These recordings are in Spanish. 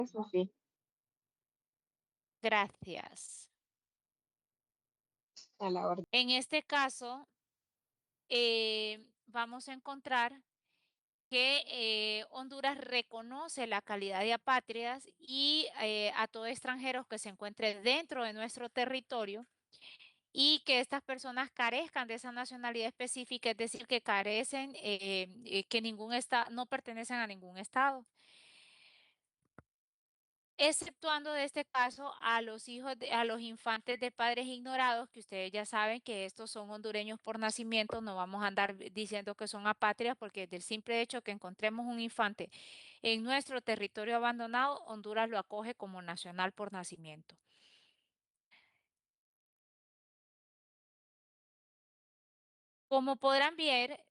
Sofi. Gracias. A la orden. En este caso, vamos a encontrar que Honduras reconoce la calidad de apátridas y a todos extranjeros que se encuentren dentro de nuestro territorio y que estas personas carezcan de esa nacionalidad específica, es decir, que carecen, que ningún estado, no pertenecen a ningún estado. Exceptuando de este caso a los a los infantes de padres ignorados, que ustedes ya saben que estos son hondureños por nacimiento, no vamos a andar diciendo que son apátridas, porque del simple hecho que encontremos un infante en nuestro territorio abandonado, Honduras lo acoge como nacional por nacimiento. Como podrán ver,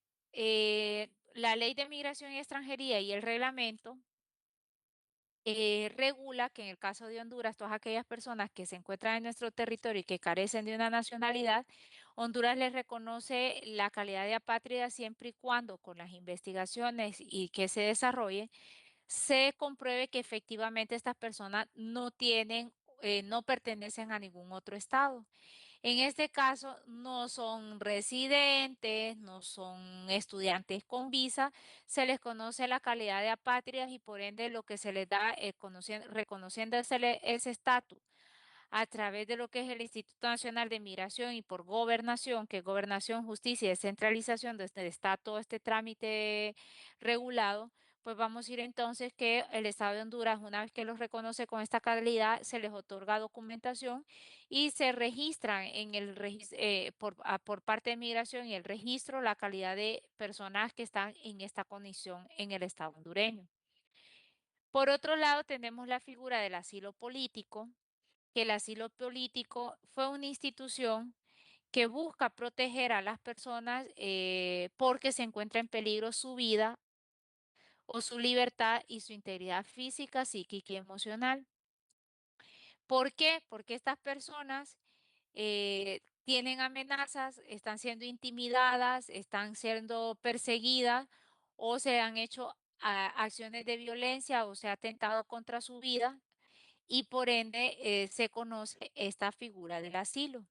la Ley de Migración y Extranjería y el reglamento regula que en el caso de Honduras, todas aquellas personas que se encuentran en nuestro territorio y que carecen de una nacionalidad, Honduras les reconoce la calidad de apátrida siempre y cuando con las investigaciones y que se desarrollen, se compruebe que efectivamente estas personas no tienen, no pertenecen a ningún otro estado. En este caso, no son residentes, no son estudiantes con visa, se les conoce la calidad de apátridas y por ende lo que se les da, reconociéndose ese estatus a través de lo que es el Instituto Nacional de Migración y por gobernación, que es gobernación, justicia y descentralización, donde está todo este trámite regulado, pues vamos a ir entonces que el Estado de Honduras, una vez que los reconoce con esta calidad, se les otorga documentación y se registran en el por parte de migración y el registro la calidad de personas que están en esta condición en el Estado hondureño. Por otro lado, tenemos la figura del asilo político, que el asilo político fue una institución que busca proteger a las personas porque se encuentra en peligro su vida o su libertad y su integridad física, psíquica y emocional. ¿Por qué? Porque estas personas tienen amenazas, están siendo intimidadas, están siendo perseguidas o se han hecho acciones de violencia o se ha atentado contra su vida y por ende se conoce esta figura del asilo.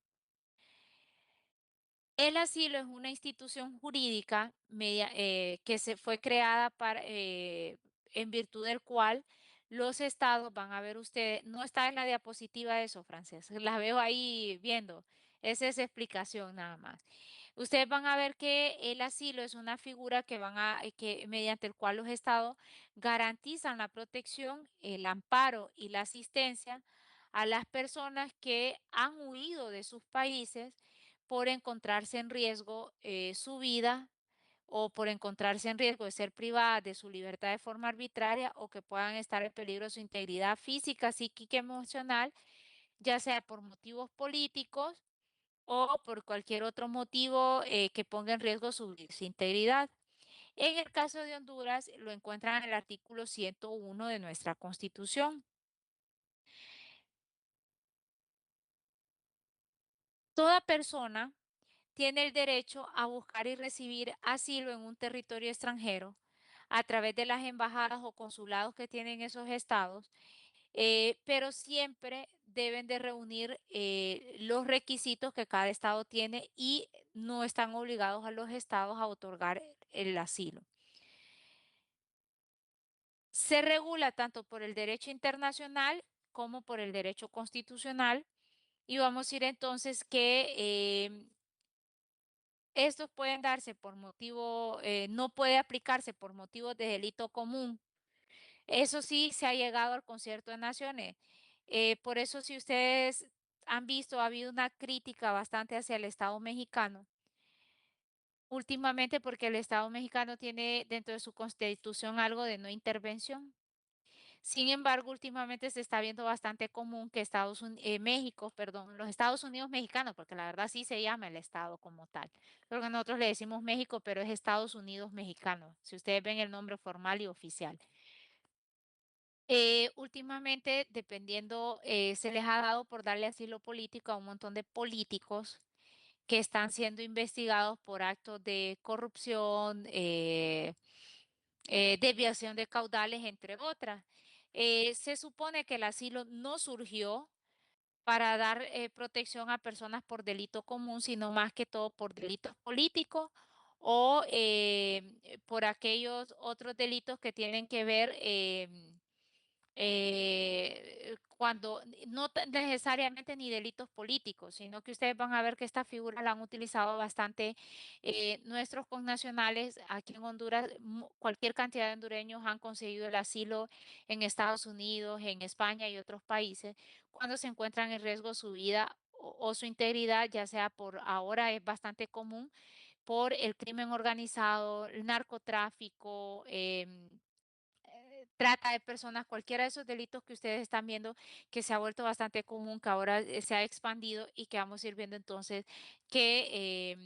El asilo es una institución jurídica que se fue creada en virtud del cual los estados van a ver ustedes, no está en la diapositiva eso, Frances, la veo ahí viendo, esa es explicación nada más. Ustedes van a ver que el asilo es una figura que mediante el cual los estados garantizan la protección, el amparo y la asistencia a las personas que han huido de sus países por encontrarse en riesgo su vida o por encontrarse en riesgo de ser privadas de su libertad de forma arbitraria o que puedan estar en peligro su integridad física, psíquica, emocional, ya sea por motivos políticos o por cualquier otro motivo que ponga en riesgo su integridad. En el caso de Honduras, lo encuentran en el artículo 101 de nuestra Constitución. Toda persona tiene el derecho a buscar y recibir asilo en un territorio extranjero a través de las embajadas o consulados que tienen esos estados, pero siempre deben de reunir los requisitos que cada estado tiene y no están obligados a los estados a otorgar el asilo. Se regula tanto por el derecho internacional como por el derecho constitucional y vamos a ir entonces que estos pueden darse por motivo, no puede aplicarse por motivos de delito común. Eso sí, se ha llegado al concierto de naciones. Por eso, si ustedes han visto, ha habido una crítica bastante hacia el Estado mexicano. Últimamente, porque el Estado mexicano tiene dentro de su constitución algo de no intervención. Sin embargo, últimamente se está viendo bastante común que México, perdón, los Estados Unidos mexicanos, porque la verdad sí se llama el Estado como tal. Creo que nosotros le decimos México, pero es Estados Unidos mexicano, si ustedes ven el nombre formal y oficial. Últimamente, dependiendo, se les ha dado por darle asilo político a un montón de políticos que están siendo investigados por actos de corrupción, desviación de caudales, entre otras. Se supone que el asilo no surgió para dar protección a personas por delito común, sino más que todo por delitos políticos o por aquellos otros delitos que tienen que ver cuando no necesariamente ni delitos políticos, sino que ustedes van a ver que esta figura la han utilizado bastante nuestros connacionales aquí en Honduras. Cualquier cantidad de hondureños han conseguido el asilo en Estados Unidos, en España y otros países cuando se encuentran en riesgo su vida o su integridad, ya sea por ahora es bastante común por el crimen organizado, el narcotráfico, trata de personas, cualquiera de esos delitos que ustedes están viendo que se ha vuelto bastante común, que ahora se ha expandido y que vamos a ir viendo entonces que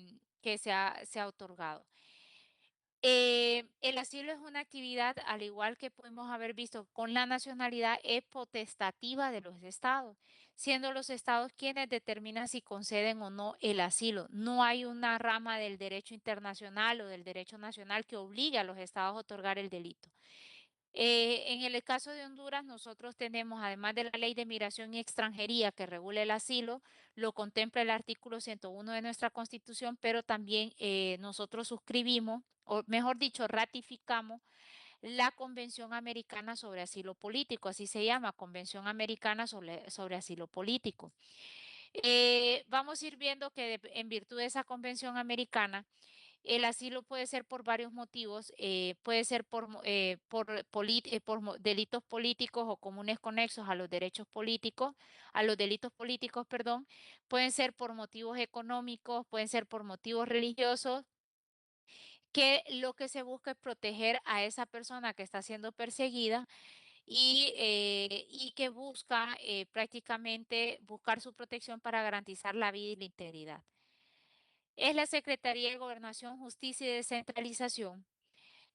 se ha otorgado. El asilo es una actividad, al igual que pudimos haber visto con la nacionalidad, es potestativa de los estados, siendo los estados quienes determinan si conceden o no el asilo. No hay una rama del derecho internacional o del derecho nacional que obligue a los estados a otorgar el delito. En el caso de Honduras, nosotros tenemos, además de la Ley de Migración y Extranjería que regula el asilo, lo contempla el artículo 101 de nuestra Constitución, pero también nosotros suscribimos, o mejor dicho, ratificamos la Convención Americana sobre Asilo Político, así se llama, Convención Americana sobre Asilo Político. Vamos a ir viendo que en virtud de esa Convención Americana, el asilo puede ser por varios motivos, puede ser por delitos políticos o comunes conexos a los derechos políticos, a los delitos políticos, perdón, pueden ser por motivos económicos, pueden ser por motivos religiosos, que lo que se busca es proteger a esa persona que está siendo perseguida y que busca prácticamente buscar su protección para garantizar la vida y la integridad. Es la Secretaría de Gobernación, Justicia y Descentralización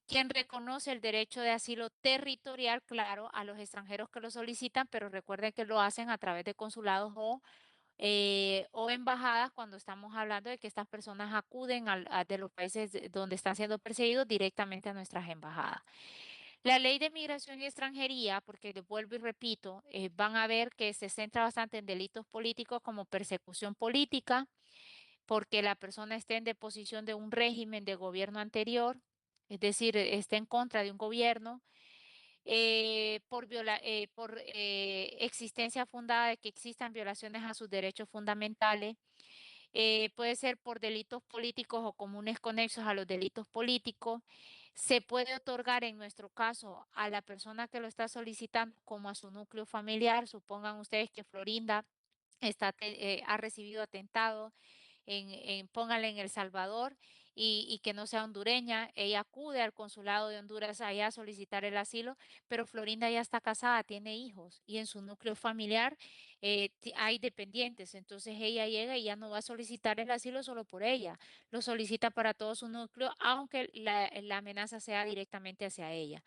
quien reconoce el derecho de asilo territorial, claro, a los extranjeros que lo solicitan, pero recuerden que lo hacen a través de consulados o embajadas cuando estamos hablando de que estas personas acuden de los países donde están siendo perseguidos directamente a nuestras embajadas. La ley de migración y extranjería, porque les vuelvo y repito, van a ver que se centra bastante en delitos políticos como persecución política, porque la persona esté en deposición de un régimen de gobierno anterior, es decir, esté en contra de un gobierno, por existencia fundada de que existan violaciones a sus derechos fundamentales, puede ser por delitos políticos o comunes conexos a los delitos políticos. Se puede otorgar en nuestro caso a la persona que lo está solicitando como a su núcleo familiar. Supongan ustedes que Florinda ha recibido atentados póngale en El Salvador y que no sea hondureña. Ella acude al consulado de Honduras allá a solicitar el asilo, pero Florinda ya está casada, tiene hijos y en su núcleo familiar hay dependientes. Entonces ella llega y ya no va a solicitar el asilo solo por ella, lo solicita para todo su núcleo, aunque la amenaza sea directamente hacia ella.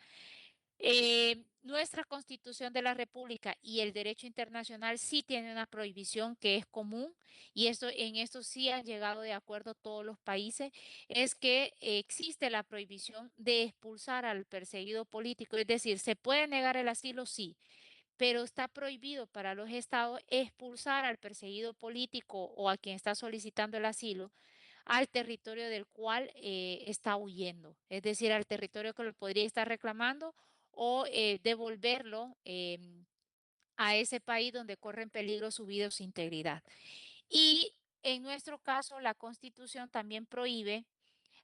Nuestra Constitución de la República y el derecho internacional sí tiene una prohibición que es común y en esto sí han llegado de acuerdo todos los países, es que existe la prohibición de expulsar al perseguido político, es decir, se puede negar el asilo, sí, pero está prohibido para los estados expulsar al perseguido político o a quien está solicitando el asilo al territorio del cual está huyendo, es decir, al territorio que lo podría estar reclamando o devolverlo a ese país donde corre en peligro su vida o su integridad. Y en nuestro caso, la Constitución también prohíbe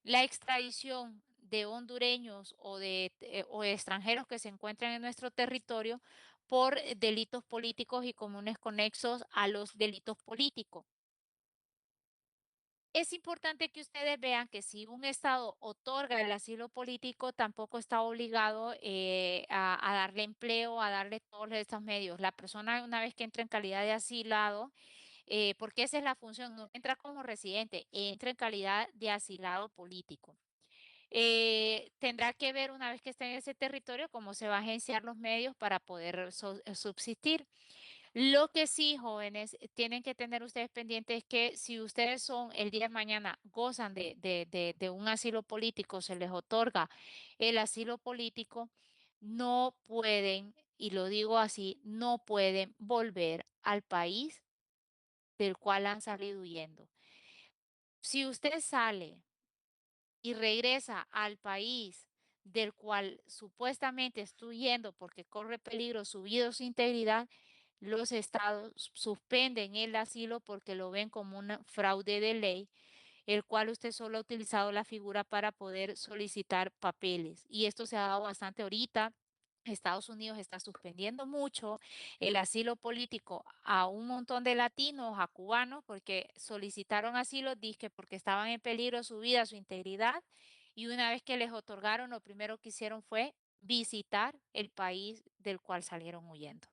la extradición de hondureños o de extranjeros que se encuentran en nuestro territorio por delitos políticos y comunes conexos a los delitos políticos. Es importante que ustedes vean que si un Estado otorga el asilo político, tampoco está obligado a darle empleo, a darle todos estos medios. La persona, una vez que entra en calidad de asilado, porque esa es la función, no entra como residente, entra en calidad de asilado político. Tendrá que ver una vez que esté en ese territorio cómo se va a agenciar los medios para poder subsistir. Lo que sí, jóvenes, tienen que tener ustedes pendientes es que si ustedes son el día de mañana, gozan de un asilo político, se les otorga el asilo político, no pueden y lo digo así, no pueden volver al país del cual han salido huyendo. Si usted sale y regresa al país del cual supuestamente está huyendo porque corre peligro su vida o su integridad, los estados suspenden el asilo porque lo ven como un fraude de ley, el cual usted solo ha utilizado la figura para poder solicitar papeles. Y esto se ha dado bastante ahorita. Estados Unidos está suspendiendo mucho el asilo político a un montón de latinos, a cubanos, porque solicitaron asilo, dizque porque estaban en peligro su vida, su integridad, y una vez que les otorgaron, lo primero que hicieron fue visitar el país del cual salieron huyendo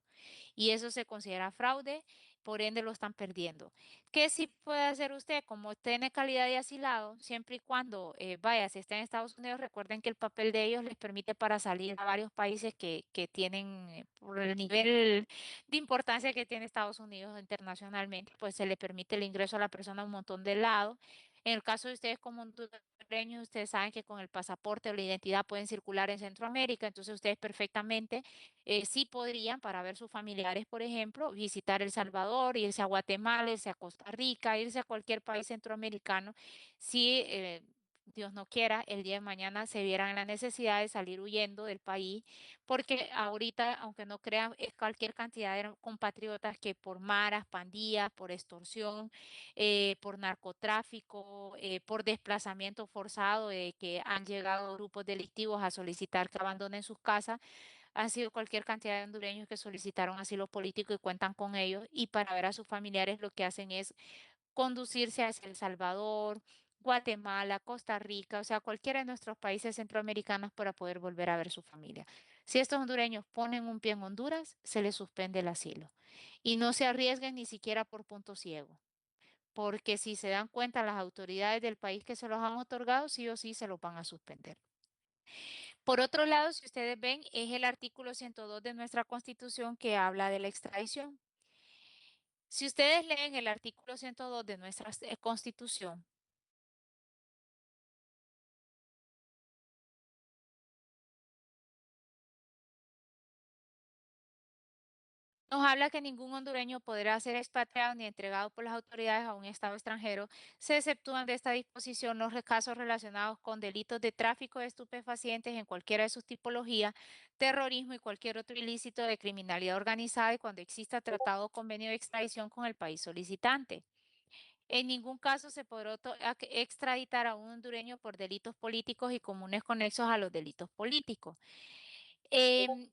y eso se considera fraude, por ende lo están perdiendo. ¿Qué sí puede hacer usted? Como tiene calidad de asilado, siempre y cuando vaya, si está en Estados Unidos, recuerden que el papel de ellos les permite para salir a varios países que tienen, por el nivel de importancia que tiene Estados Unidos internacionalmente, pues se le permite el ingreso a la persona a un montón de lados. En el caso de ustedes como hondureños, ustedes saben que con el pasaporte o la identidad pueden circular en Centroamérica, entonces ustedes perfectamente sí podrían, para ver sus familiares, por ejemplo, visitar El Salvador, irse a Guatemala, irse a Costa Rica, irse a cualquier país centroamericano, si Dios no quiera, el día de mañana se vieran en la necesidad de salir huyendo del país, porque ahorita, aunque no crean, es cualquier cantidad de compatriotas que por maras, pandillas, por extorsión, por narcotráfico, por desplazamiento forzado, de que han llegado grupos delictivos a solicitar que abandonen sus casas, han sido cualquier cantidad de hondureños que solicitaron asilo político y cuentan con ellos y para ver a sus familiares lo que hacen es conducirse hacia El Salvador, Guatemala, Costa Rica, o sea, cualquiera de nuestros países centroamericanos para poder volver a ver su familia. Si estos hondureños ponen un pie en Honduras, se les suspende el asilo y no se arriesguen ni siquiera por punto ciego. Porque si se dan cuenta las autoridades del país que se los han otorgado, sí o sí se los van a suspender. Por otro lado, si ustedes ven, es el artículo 102 de nuestra Constitución que habla de la extradición. Si ustedes leen el artículo 102 de nuestra Constitución, nos habla que ningún hondureño podrá ser expatriado ni entregado por las autoridades a un Estado extranjero. Se exceptúan de esta disposición los casos relacionados con delitos de tráfico de estupefacientes en cualquiera de sus tipologías, terrorismo y cualquier otro ilícito de criminalidad organizada y cuando exista tratado o convenio de extradición con el país solicitante. En ningún caso se podrá extraditar a un hondureño por delitos políticos y comunes conexos a los delitos políticos. Em,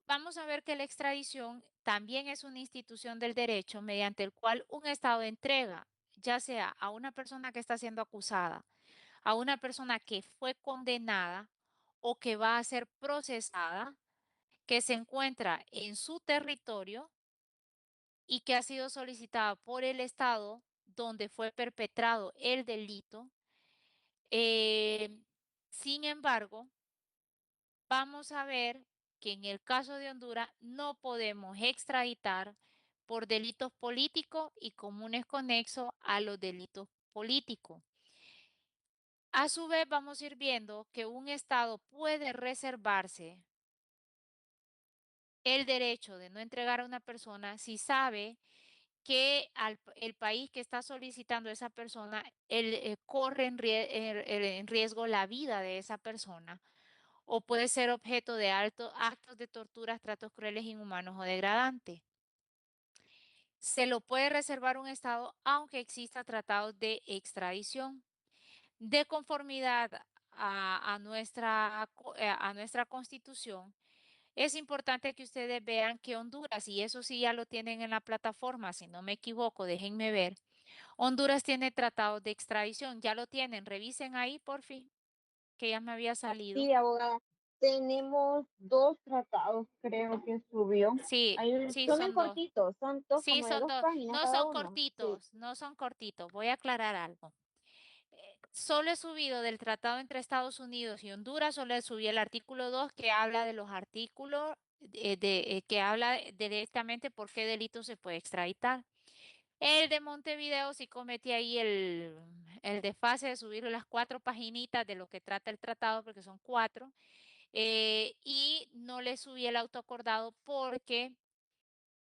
Vamos a ver que la extradición también es una institución del derecho mediante el cual un Estado entrega, ya sea a una persona que está siendo acusada, a una persona que fue condenada o que va a ser procesada, que se encuentra en su territorio y que ha sido solicitada por el Estado donde fue perpetrado el delito. Eh, Sin embargo, vamos a ver que en el caso de Honduras no podemos extraditar por delitos políticos y comunes conexos a los delitos políticos. A su vez, vamos a ir viendo que un Estado puede reservarse el derecho de no entregar a una persona si sabe que el país que está solicitando a esa persona corre en riesgo la vida de esa persona o puede ser objeto de actos de tortura, tratos crueles, inhumanos o degradantes. Se lo puede reservar un Estado aunque exista tratados de extradición. De conformidad a nuestra Constitución, es importante que ustedes vean que Honduras, y eso sí ya lo tienen en la plataforma, si no me equivoco, déjenme ver. Honduras tiene tratados de extradición, ya lo tienen, revisen ahí por fin, que ya me había salido. Sí, abogada, tenemos dos tratados, creo que subió. Sí, sí, Son bien son dos. cortitos, son dos Sí, como de son dos dos. páginas No cada son uno. Sí. cortitos, no son cortitos. Voy a aclarar algo. Solo he subido del tratado entre Estados Unidos y Honduras, solo he subido el artículo 2 que habla de los artículos que habla directamente por qué delito se puede extraditar. El de Montevideo sí cometí ahí el desfase de subir las cuatro paginitas de lo que trata el tratado, porque son cuatro. y no le subí el autoacordado porque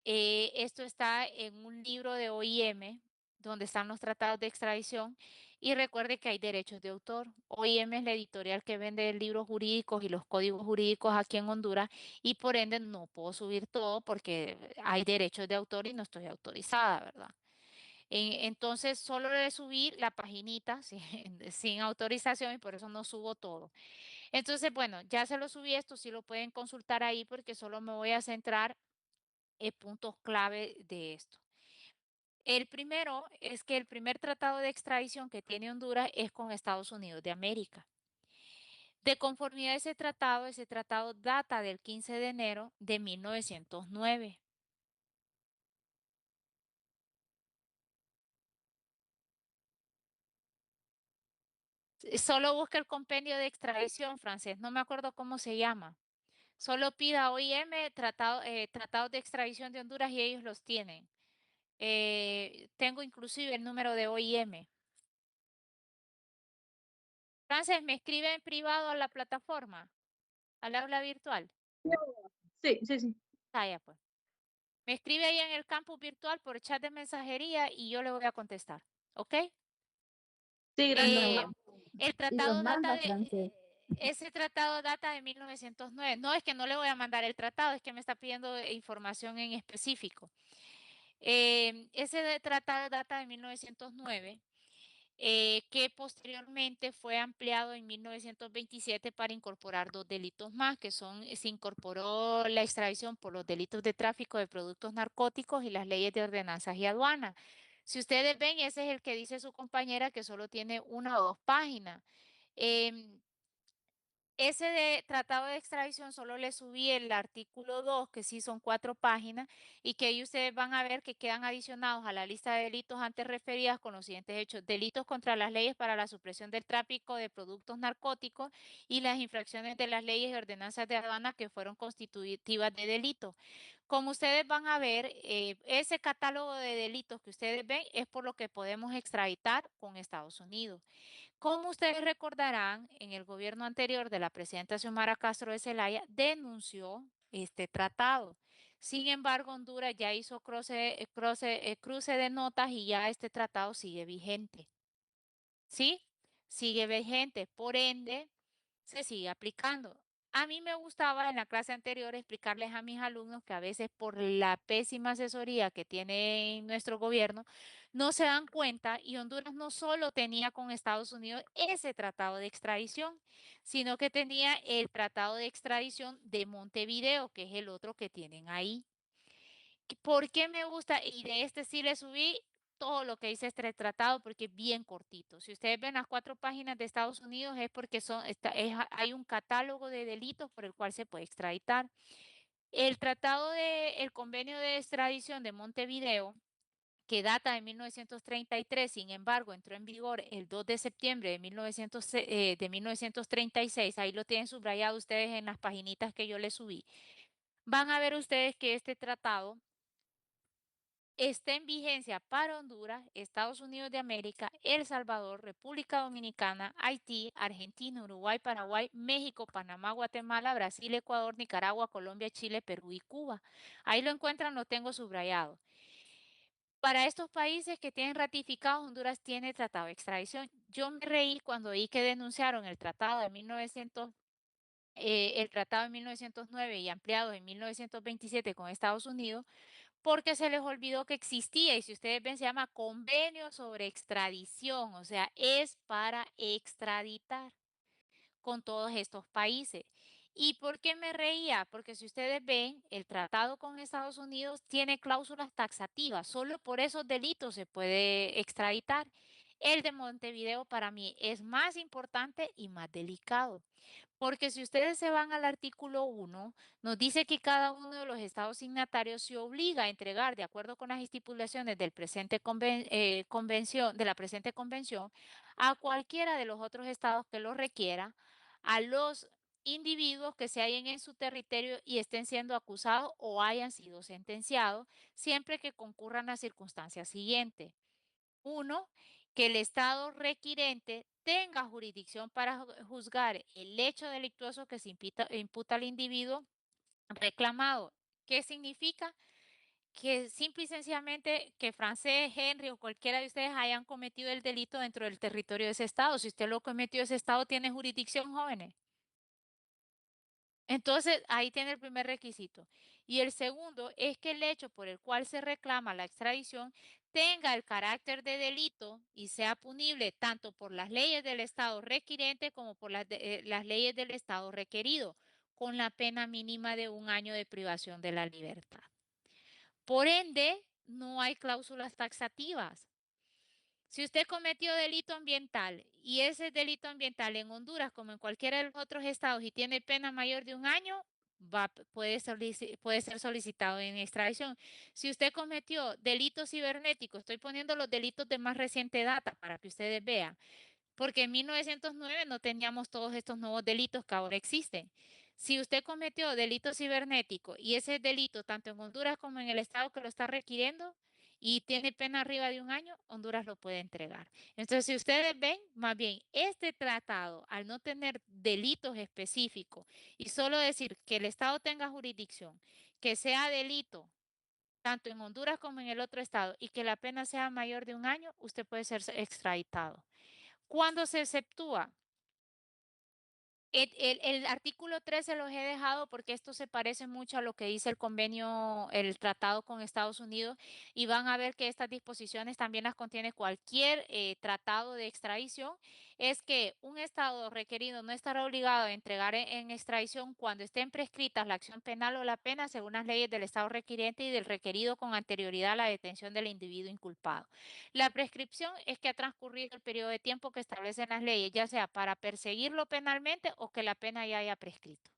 esto está en un libro de OIM, donde están los tratados de extradición, y recuerde que hay derechos de autor. OIM es la editorial que vende libros jurídicos y los códigos jurídicos aquí en Honduras, y por ende no puedo subir todo porque hay derechos de autor y no estoy autorizada, ¿verdad? Entonces solo le subí la paginita sin autorización y por eso no subo todo. Entonces, bueno, ya se lo subí esto, sí lo pueden consultar ahí porque solo me voy a centrar puntos clave de esto. El primero es que el primer tratado de extradición que tiene Honduras es con Estados Unidos de América. De conformidad a ese tratado data del 15 de enero de 1909. Solo busca el compendio de extradición francés, no me acuerdo cómo se llama. Solo pida OIM tratados de extradición de Honduras y ellos los tienen. Tengo inclusive el número de OIM. Frances, me escribe en privado a la plataforma, al aula virtual. Sí, sí, sí. Ah, ya pues. Me escribe ahí en el campus virtual por chat de mensajería y yo le voy a contestar. ¿Ok? Sí, gracias. Eh, el Y los tratado data manda de, francés. ese tratado data de 1909. No es que no le voy a mandar el tratado, es que me está pidiendo información en específico. Ese tratado data de 1909, que posteriormente fue ampliado en 1927 para incorporar dos delitos más, que son, se incorporó la extradición por los delitos de tráfico de productos narcóticos y las leyes de ordenanzas y aduana. Si ustedes ven, ese es el que dice su compañera que solo tiene una o dos páginas. Em, ese de tratado de extradición solo le subí el artículo 2, que sí son 4 páginas, y que ahí ustedes van a ver que quedan adicionados a la lista de delitos antes referidas con los siguientes hechos: delitos contra las leyes para la supresión del tráfico de productos narcóticos y las infracciones de las leyes y ordenanzas de aduana que fueron constitutivas de delito. Como ustedes van a ver, ese catálogo de delitos que ustedes ven es por lo que podemos extraditar con Estados Unidos. Como ustedes recordarán, en el gobierno anterior de la presidenta Xiomara Castro de Zelaya denunció este tratado. Sin embargo, Honduras ya hizo cruce de notas y ya este tratado sigue vigente. ¿Sí? Sigue vigente. Por ende, se sigue aplicando. A mí me gustaba en la clase anterior explicarles a mis alumnos que a veces por la pésima asesoría que tiene nuestro gobierno, no se dan cuenta y Honduras no solo tenía con Estados Unidos ese tratado de extradición, sino que tenía el tratado de extradición de Montevideo, que es el otro que tienen ahí. ¿Por qué me gusta? Y de este sí le subí todo lo que dice este tratado porque es bien cortito. Si ustedes ven las 4 páginas de Estados Unidos es porque hay un catálogo de delitos por el cual se puede extraditar. El convenio de extradición de Montevideo, que data de 1933, sin embargo, entró en vigor el 2 de septiembre de 1936. Ahí lo tienen subrayado ustedes en las paginitas que yo les subí. Van a ver ustedes que este tratado está en vigencia para Honduras, Estados Unidos de América, El Salvador, República Dominicana, Haití, Argentina, Uruguay, Paraguay, México, Panamá, Guatemala, Brasil, Ecuador, Nicaragua, Colombia, Chile, Perú y Cuba. Ahí lo encuentran, lo tengo subrayado. Para estos países que tienen ratificado, Honduras tiene tratado de extradición. Yo me reí cuando vi que denunciaron el tratado de 1909 y ampliado en 1927 con Estados Unidos, porque se les olvidó que existía, y si ustedes ven, se llama convenio sobre extradición, o sea, es para extraditar con todos estos países. ¿Y por qué me reía? Porque si ustedes ven, el tratado con Estados Unidos tiene cláusulas taxativas, solo por esos delitos se puede extraditar. El de Montevideo para mí es más importante y más delicado. Porque si ustedes se van al artículo 1, nos dice que cada uno de los estados signatarios se obliga a entregar, de acuerdo con las estipulaciones del presente convención, de la presente convención, a cualquiera de los otros estados que lo requiera, a los individuos que se hallen en su territorio y estén siendo acusados o hayan sido sentenciados, siempre que concurran las circunstancias siguientes. Uno, que el Estado requirente tenga jurisdicción para juzgar el hecho delictuoso que se imputa al individuo reclamado. ¿Qué significa? Que simple y sencillamente que Francés, Henry o cualquiera de ustedes hayan cometido el delito dentro del territorio de ese estado. Si usted lo cometió, ese estado tiene jurisdicción, jóvenes. Entonces, ahí tiene el primer requisito. Y el segundo es que el hecho por el cual se reclama la extradición tenga el carácter de delito y sea punible tanto por las leyes del Estado requirente como por las leyes del Estado requerido, con la pena mínima de 1 año de privación de la libertad. Por ende, no hay cláusulas taxativas. Si usted cometió delito ambiental y ese delito ambiental en Honduras, como en cualquiera de los otros estados, y tiene pena mayor de 1 año, puede ser solicitado en extradición. Si usted cometió delitos cibernéticos, estoy poniendo los delitos de más reciente data para que ustedes vean. Porque en 1909 no teníamos todos estos nuevos delitos que ahora existen. Si usted cometió delito cibernético y ese delito, tanto en Honduras como en el estado que lo está requiriendo, y tiene pena arriba de 1 año, Honduras lo puede entregar. Entonces, si ustedes ven, más bien, este tratado, al no tener delitos específicos y solo decir que el estado tenga jurisdicción, que sea delito tanto en Honduras como en el otro estado y que la pena sea mayor de 1 año, usted puede ser extraditado. Cuando se exceptúa, el artículo 3 se los he dejado porque esto se parece mucho a lo que dice el convenio, el tratado con Estados Unidos, y van a ver que estas disposiciones también las contiene cualquier tratado de extradición. Es que un Estado requerido no estará obligado a entregar en extradición cuando estén prescritas la acción penal o la pena según las leyes del Estado requiriente y del requerido con anterioridad a la detención del individuo inculpado. La prescripción es que ha transcurrido el periodo de tiempo que establecen las leyes, ya sea para perseguirlo penalmente o que la pena ya haya prescrito.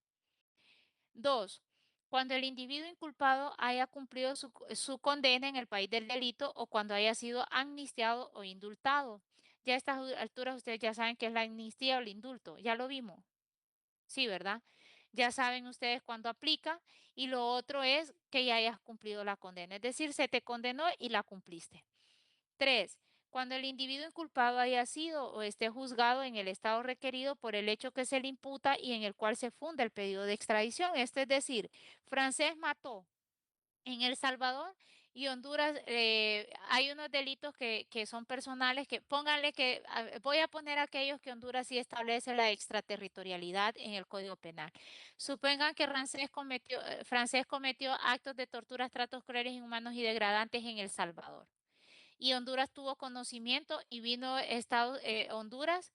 2. Cuando el individuo inculpado haya cumplido su condena en el país del delito o cuando haya sido amnistiado o indultado. Ya a estas alturas ustedes ya saben qué es la amnistía o el indulto. Ya lo vimos. Sí, ¿verdad? Ya saben ustedes cuándo aplica. Y lo otro es que ya hayas cumplido la condena. Es decir, se te condenó y la cumpliste. 3. Cuando el individuo inculpado haya sido o esté juzgado en el estado requerido por el hecho que se le imputa y en el cual se funda el pedido de extradición. Esto es decir, Francés mató en El Salvador y Honduras. Hay unos delitos que son personales, que pónganle que, voy a poner aquellos que Honduras sí establece la extraterritorialidad en el Código Penal. Supongan que Francés cometió actos de tortura, tratos crueles, inhumanos y degradantes en El Salvador y Honduras tuvo conocimiento y vino Honduras,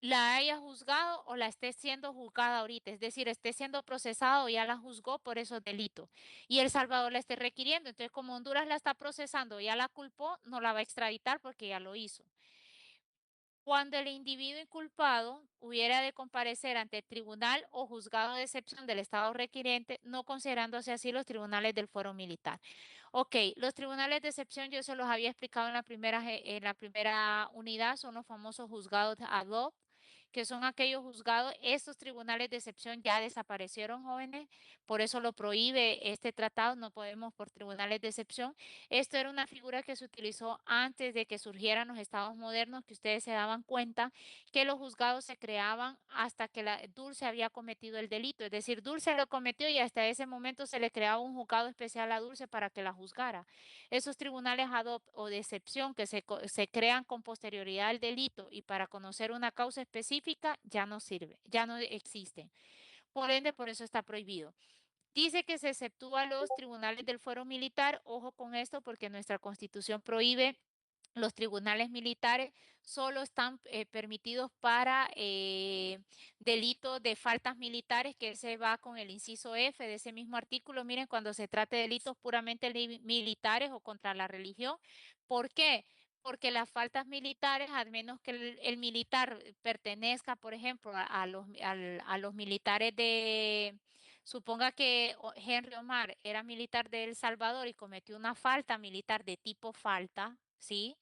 la haya juzgado o la esté siendo juzgada ahorita, es decir, esté siendo procesado o ya la juzgó por esos delitos y El Salvador la esté requiriendo. Entonces, como Honduras la está procesando, ya la culpó, no la va a extraditar porque ya lo hizo. Cuando el individuo inculpado hubiera de comparecer ante el tribunal o juzgado de excepción del Estado requiriente, no considerándose así los tribunales del fuero militar. Ok, los tribunales de excepción yo se los había explicado en la primera unidad, son los famosos juzgados ad hoc, que son aquellos juzgados, estos tribunales de excepción ya desaparecieron, jóvenes, por eso lo prohíbe este tratado, no podemos por tribunales de excepción. Esto era una figura que se utilizó antes de que surgieran los estados modernos, que ustedes se daban cuenta que los juzgados se creaban hasta que la Dulce había cometido el delito, es decir, Dulce lo cometió y hasta ese momento se le creaba un juzgado especial a Dulce para que la juzgara. Esos tribunales ad hoc o de excepción que se crean con posterioridad al delito y para conocer una causa específica ya no sirve, ya no existen. Por ende, por eso está prohibido. Dice que se exceptúa los tribunales del fuero militar. Ojo con esto porque nuestra constitución prohíbe los tribunales militares, solo están permitidos para delitos de faltas militares, que se va con el inciso F de ese mismo artículo. Miren, cuando se trate de delitos puramente militares o contra la religión. ¿Por qué? Porque las faltas militares, al menos que el militar pertenezca, por ejemplo, a los militares suponga que Henry Omar era militar de El Salvador y cometió una falta militar de tipo falta, ¿sí?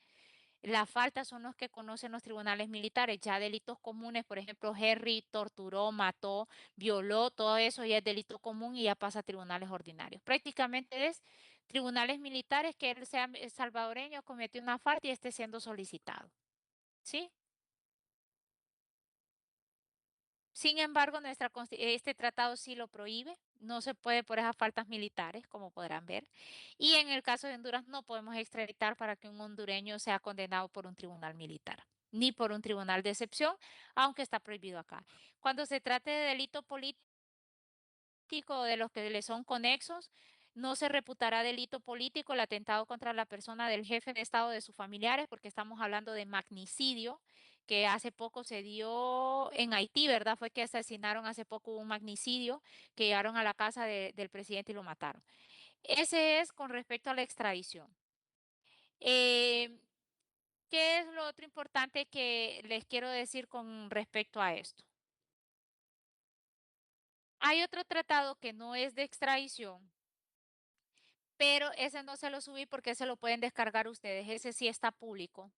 Las faltas son los que conocen los tribunales militares, ya delitos comunes, por ejemplo, Henry torturó, mató, violó, todo eso ya es delito común y ya pasa a tribunales ordinarios. Prácticamente es Tribunales militares que él sea salvadoreño, cometió una falta y esté siendo solicitado. ¿Sí? Sin embargo, este tratado sí lo prohíbe, no se puede por esas faltas militares, como podrán ver. Y en el caso de Honduras no podemos extraditar para que un hondureño sea condenado por un tribunal militar, ni por un tribunal de excepción, aunque está prohibido acá. Cuando se trate de delito político, o de los que le son conexos, no se reputará delito político el atentado contra la persona del jefe de Estado de sus familiares, porque estamos hablando de magnicidio, que hace poco se dio en Haití, ¿verdad? Fue que asesinaron hace poco un magnicidio, que llegaron a la casa del presidente y lo mataron. Ese es con respecto a la extradición. Eh, ¿Qué es lo otro importante que les quiero decir con respecto a esto? Hay otro tratado que no es de extradición, pero ese no se lo subí porque se lo pueden descargar ustedes, ese sí está público,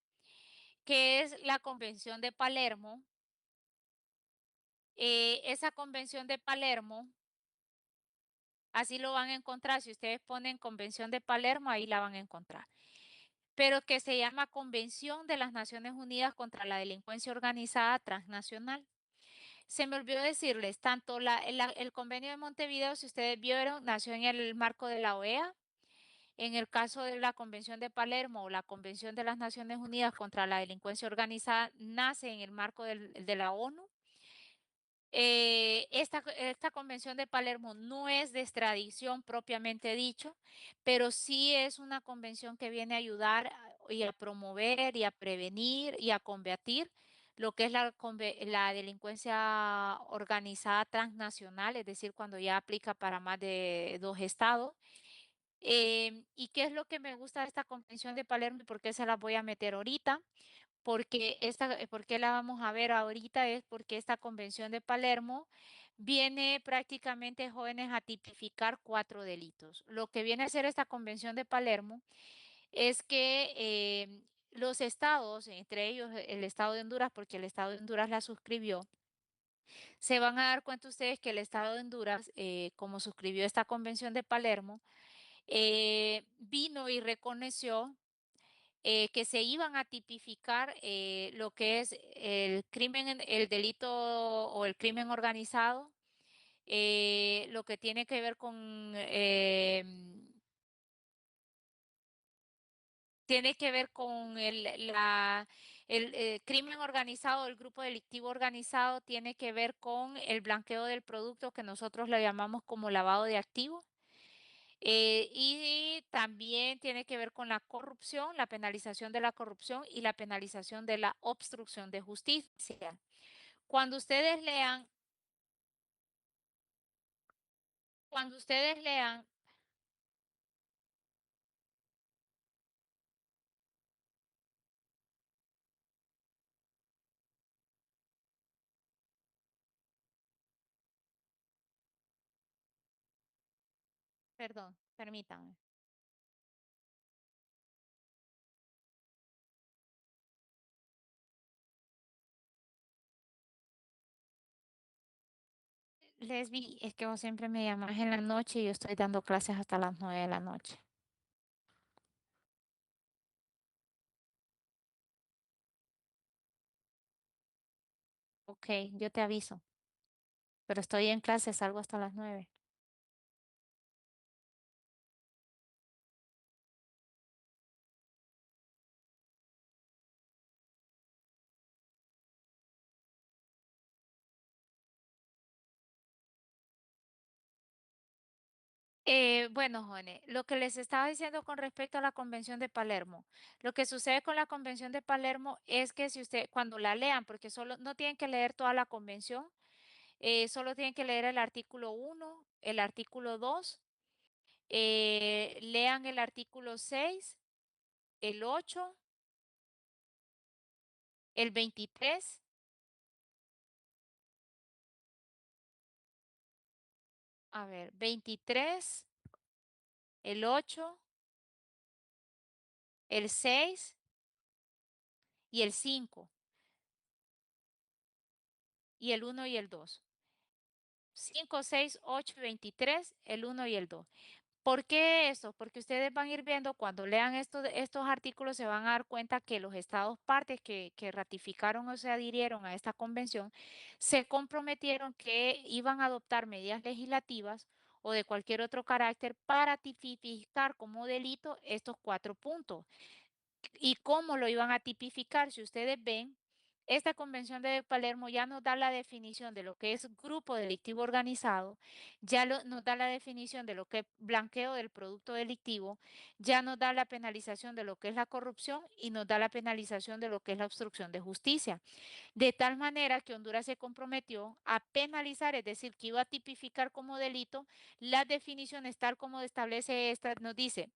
que es la Convención de Palermo. Esa Convención de Palermo, así lo van a encontrar, si ustedes ponen Convención de Palermo, ahí la van a encontrar, pero que se llama Convención de las Naciones Unidas contra la Delincuencia Organizada Transnacional. Se me olvidó decirles, tanto el convenio de Montevideo, si ustedes vieron, nació en el marco de la OEA. En el caso de la Convención de Palermo o la Convención de las Naciones Unidas contra la Delincuencia Organizada, nace en el marco de la ONU. Esta Convención de Palermo no es de extradición propiamente dicho, pero sí es una convención que viene a ayudar y a promover y a prevenir y a combatir lo que es la delincuencia organizada transnacional, es decir, cuando ya aplica para más de 2 estados. ¿Y qué es lo que me gusta de esta Convención de Palermo y por qué se la voy a meter ahorita? ¿Por qué la vamos a ver ahorita? Es porque esta Convención de Palermo viene prácticamente, jóvenes, a tipificar 4 delitos. Lo que viene a hacer esta Convención de Palermo es que los estados, entre ellos el estado de Honduras, porque el estado de Honduras la suscribió, se van a dar cuenta ustedes que el estado de Honduras, como suscribió esta Convención de Palermo, vino y reconoció que se iban a tipificar lo que es el crimen, el delito o el crimen organizado, lo que tiene que ver tiene que ver con el crimen organizado, el grupo delictivo organizado, tiene que ver con el blanqueo del producto que nosotros le llamamos como lavado de activos. Y también tiene que ver con la corrupción, la penalización de la corrupción y la penalización de la obstrucción de justicia. Cuando ustedes lean, cuando ustedes lean, perdón, permítanme, Lesbi, es que vos siempre me llamas en la noche y yo estoy dando clases hasta las 9 de la noche. Ok, yo te aviso, pero estoy en clase, salgo hasta las 9. Bueno, Jone, lo que les estaba diciendo con respecto a la Convención de Palermo, lo que sucede con la Convención de Palermo es que si usted, cuando la lean, porque solo no tienen que leer toda la convención, solo tienen que leer el artículo 1, el artículo 2, lean el artículo 6, el 8, el 23, a ver, 23, el 8, el 6 y el 5, y el 1 y el 2. 5, 6, 8 y 23, el 1 y el 2. ¿Por qué eso? Porque ustedes van a ir viendo, cuando lean estos artículos, se van a dar cuenta que los estados partes que ratificaron o se adhirieron a esta convención, se comprometieron que iban a adoptar medidas legislativas o de cualquier otro carácter para tipificar como delito estos 4 puntos. ¿Y cómo lo iban a tipificar? Si ustedes ven, esta convención de Palermo ya nos da la definición de lo que es grupo delictivo organizado, nos da la definición de lo que es blanqueo del producto delictivo, ya nos da la penalización de lo que es la corrupción y nos da la penalización de lo que es la obstrucción de justicia. De tal manera que Honduras se comprometió a penalizar, es decir, que iba a tipificar como delito las definiciones tal como establece esta, nos dice.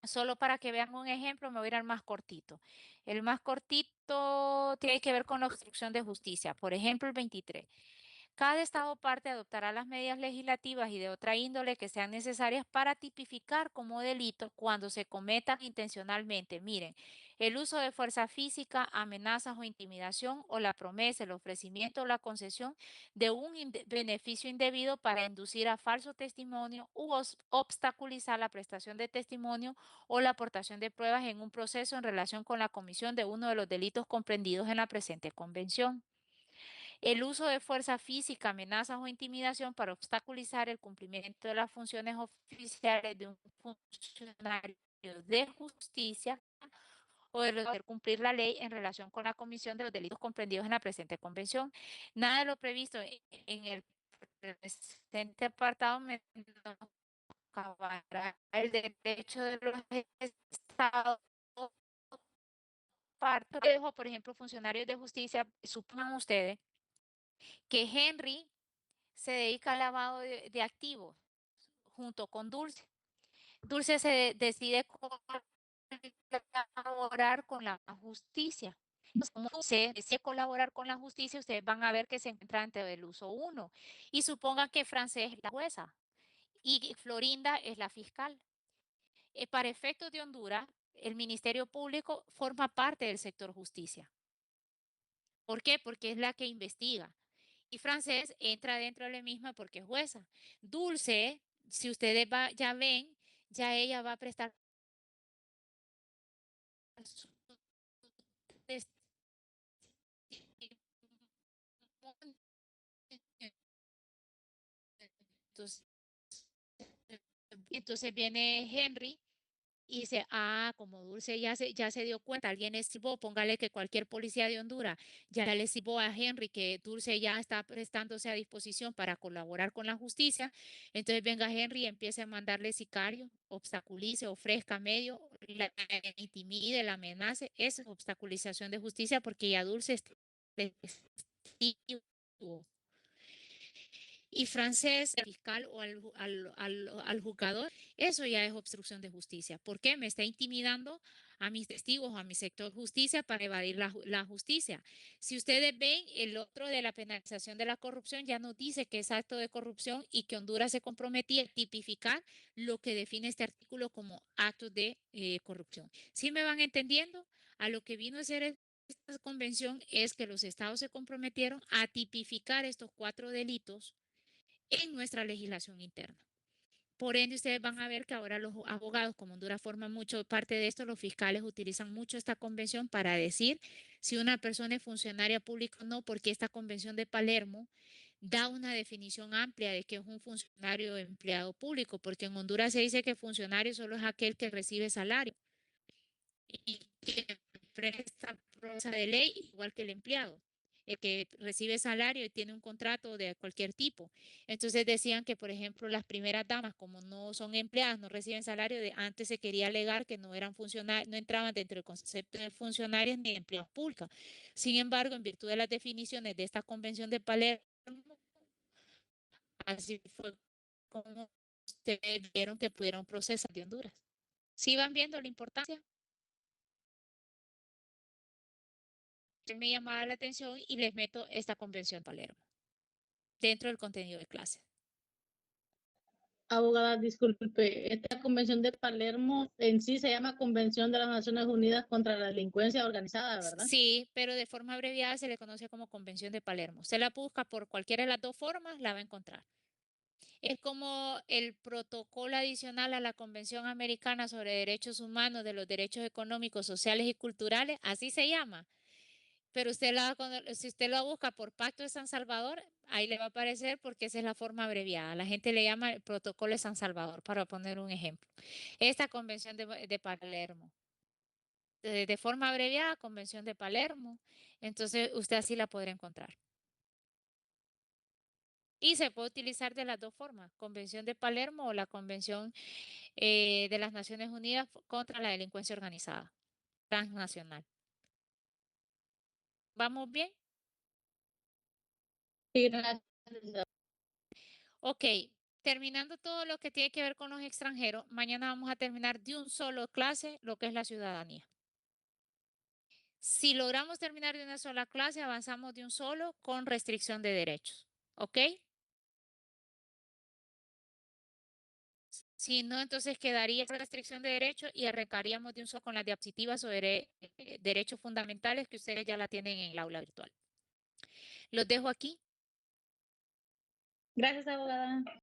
Solo para que vean un ejemplo, me voy a ir al más cortito. El más cortito tiene que ver con la obstrucción de justicia. Por ejemplo, el 23. Cada Estado parte adoptará las medidas legislativas y de otra índole que sean necesarias para tipificar como delito cuando se cometan intencionalmente. Miren, el uso de fuerza física, amenazas o intimidación o la promesa, el ofrecimiento o la concesión de un beneficio indebido para inducir a falso testimonio u obstaculizar la prestación de testimonio o la aportación de pruebas en un proceso en relación con la comisión de uno de los delitos comprendidos en la presente convención. El uso de fuerza física, amenazas o intimidación para obstaculizar el cumplimiento de las funciones oficiales de un funcionario de justicia o de hacer cumplir la ley en relación con la comisión de los delitos comprendidos en la presente convención. Nada de lo previsto en el presente apartado menoscabará el derecho de los estados parte, por ejemplo, funcionarios de justicia, supongan ustedes que Henry se dedica al lavado de activos junto con Dulce. Dulce decide colaborar con la justicia. Entonces, como Dulce decide colaborar con la justicia, ustedes van a ver que se encuentra ante el uso 1. Y supongan que Francés es la jueza y Florinda es la fiscal. Para efectos de Honduras, el Ministerio Público forma parte del sector justicia. ¿Por qué? Porque es la que investiga. Y Francés entra dentro de la misma porque es jueza. Dulce, si ustedes ya ven, ya ella va a prestar su testimonio. Entonces, entonces viene Henry y dice, como Dulce ya se dio cuenta, alguien estimó, póngale que cualquier policía de Honduras ya le estimó a Henry que Dulce ya está prestándose a disposición para colaborar con la justicia. Entonces venga Henry y empiece a mandarle sicario, obstaculice, ofrezca medio, la intimide, la amenace. Esa es obstaculización de justicia porque ya Dulce es testigo. Y Francés, al fiscal o al juzgador, eso ya es obstrucción de justicia. ¿Por qué? Me está intimidando a mis testigos, a mi sector justicia para evadir la justicia. Si ustedes ven, el otro de la penalización de la corrupción ya nos dice que es acto de corrupción y que Honduras se comprometía a tipificar lo que define este artículo como actos de corrupción. ¿Sí me van entendiendo? A lo que vino a ser esta convención es que los estados se comprometieron a tipificar estos 4 delitos en nuestra legislación interna. Por ende, ustedes van a ver que ahora los abogados, como Honduras forma mucho parte de esto, los fiscales utilizan mucho esta convención para decir si una persona es funcionaria pública o no, porque esta convención de Palermo da una definición amplia de que es un funcionario empleado público, porque en Honduras se dice que funcionario solo es aquel que recibe salario y que presta prosa de ley igual que el empleado, el que recibe salario y tiene un contrato de cualquier tipo. Entonces decían que, por ejemplo, las primeras damas, como no son empleadas, no reciben salario, antes se quería alegar que no eran funcionarios, no entraban dentro del concepto de funcionarios ni de empleados públicos. Sin embargo, en virtud de las definiciones de esta convención de Palermo, así fue como ustedes vieron que pudieron procesar de Honduras. ¿Sí van viendo la importancia? Me llamaba la atención y les meto esta convención Palermo dentro del contenido de clase. Abogada, disculpe, esta convención de Palermo en sí se llama Convención de las Naciones Unidas contra la Delincuencia Organizada, ¿verdad? Sí, pero de forma abreviada se le conoce como Convención de Palermo. Se la busca por cualquiera de las 2 formas, la va a encontrar. Es como el protocolo adicional a la Convención Americana sobre Derechos Humanos de los Derechos Económicos, Sociales y Culturales, así se llama. Pero si usted lo busca por Pacto de San Salvador, ahí le va a aparecer porque esa es la forma abreviada. La gente le llama el Protocolo de San Salvador, para poner un ejemplo. Esta Convención de Palermo. De forma abreviada, Convención de Palermo. Entonces, usted así la podrá encontrar. Y se puede utilizar de las dos formas, Convención de Palermo o la Convención de las Naciones Unidas contra la Delincuencia Organizada Transnacional. ¿Vamos bien? Sí, gracias. Ok, terminando todo lo que tiene que ver con los extranjeros, mañana vamos a terminar de un solo clase lo que es la ciudadanía. Si logramos terminar de una sola clase, avanzamos de un solo con restricción de derechos. ¿Ok? Si no, entonces quedaría restricción de derechos y arrancaríamos de un solo con las diapositivas sobre derechos fundamentales que ustedes ya la tienen en el aula virtual. Los dejo aquí. Gracias, abogada.